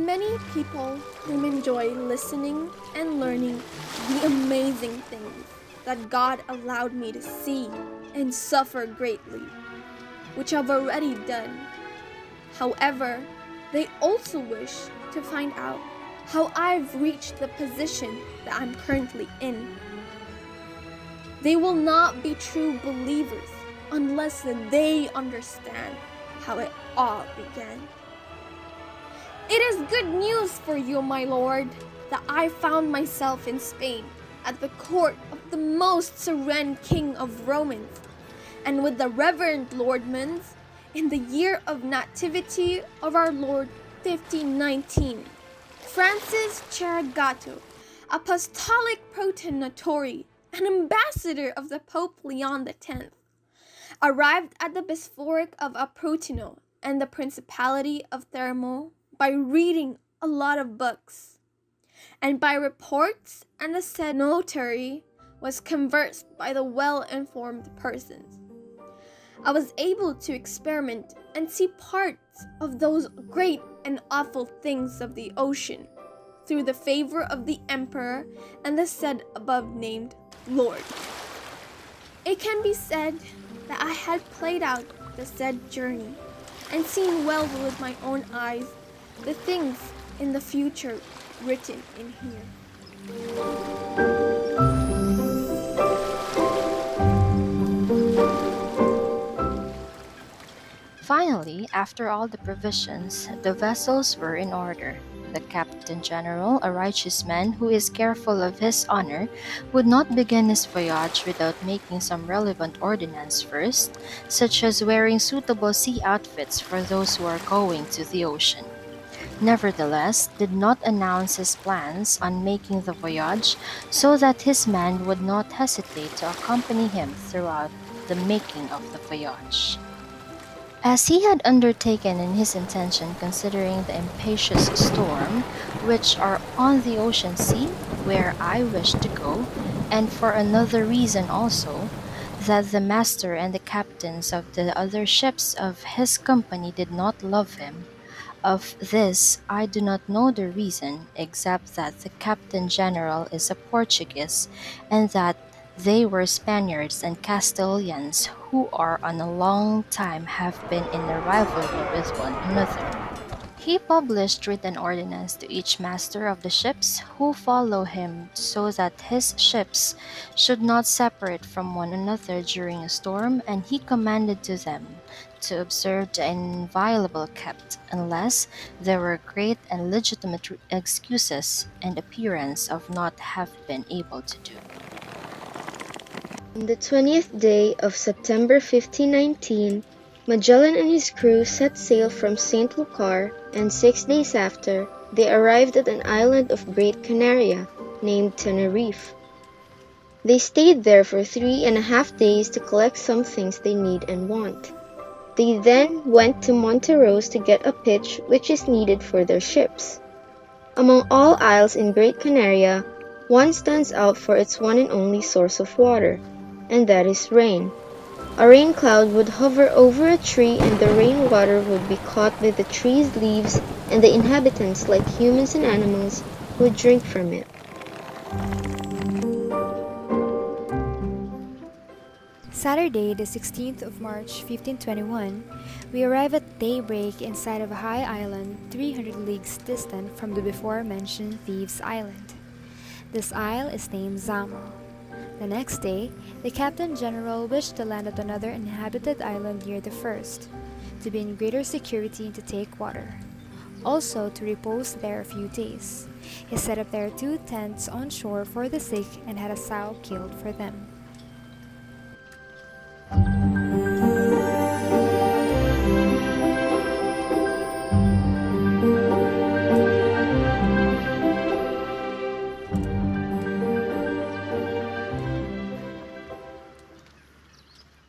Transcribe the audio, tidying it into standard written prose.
many people whom enjoy listening and learning the amazing things that God allowed me to see and suffer greatly, which I've already done. However, they also wish to find out how I've reached the position that I'm currently in. They will not be true believers unless they understand how it all began. It is good news for you, my lord, that I found myself in Spain at the court of the most sovereign king of Romans, and with the reverend lordmans in the year of nativity of our Lord 1519. Francis Cheragato, apostolic protonotory and ambassador of the Pope Leon X, arrived at the bishopric of Aprutino and the principality of Thermo by reading a lot of books, and by reports, and the said notary was conversed by the well-informed persons. I was able to experiment and see parts of those great and awful things of the ocean through the favor of the emperor and the said above-named lord. It can be said that I had played out the said journey and seen well with my own eyes the things in the future written in here. Finally, after all the provisions, the vessels were in order. The Captain General, a righteous man who is careful of his honor, would not begin his voyage without making some relevant ordinance first, such as wearing suitable sea outfits for those who are going to the ocean. Nevertheless, did not announce his plans on making the voyage, so that his men would not hesitate to accompany him throughout the making of the voyage. As he had undertaken in his intention, considering the impetuous storm which are on the ocean sea, where I wished to go, and for another reason also, that the master and the captains of the other ships of his company did not love him. Of this I do not know the reason, except that the Captain General is a Portuguese, and that they were Spaniards and Castilians who are on a long time have been in a rivalry with one another. He published written ordinance to each master of the ships who follow him, so that his ships should not separate from one another during a storm, and he commanded to them to observe the inviolable kept, unless there were great and legitimate excuses and appearance of not have been able to do. On the 20th day of September 1519, Magellan and his crew set sail from St. Lucar, and 6 days after, they arrived at an island of Great Canaria, named Tenerife. They stayed there for 3.5 days to collect some things they need and want. They then went to Monteros to get a pitch which is needed for their ships. Among all isles in Great Canaria, one stands out for its one and only source of water, and that is rain. A rain cloud would hover over a tree, and the rainwater would be caught by the tree's leaves, and the inhabitants, like humans and animals, would drink from it. Saturday, the 16th of March, 1521, we arrive at daybreak in sight of a high island 300 leagues distant from the before-mentioned Thieves' Island. This isle is named Zamo. The next day, the Captain General wished to land at another inhabited island near the first, to be in greater security and to take water. Also to repose there a few days. He set up there 2 tents on shore for the sick and had a sow killed for them.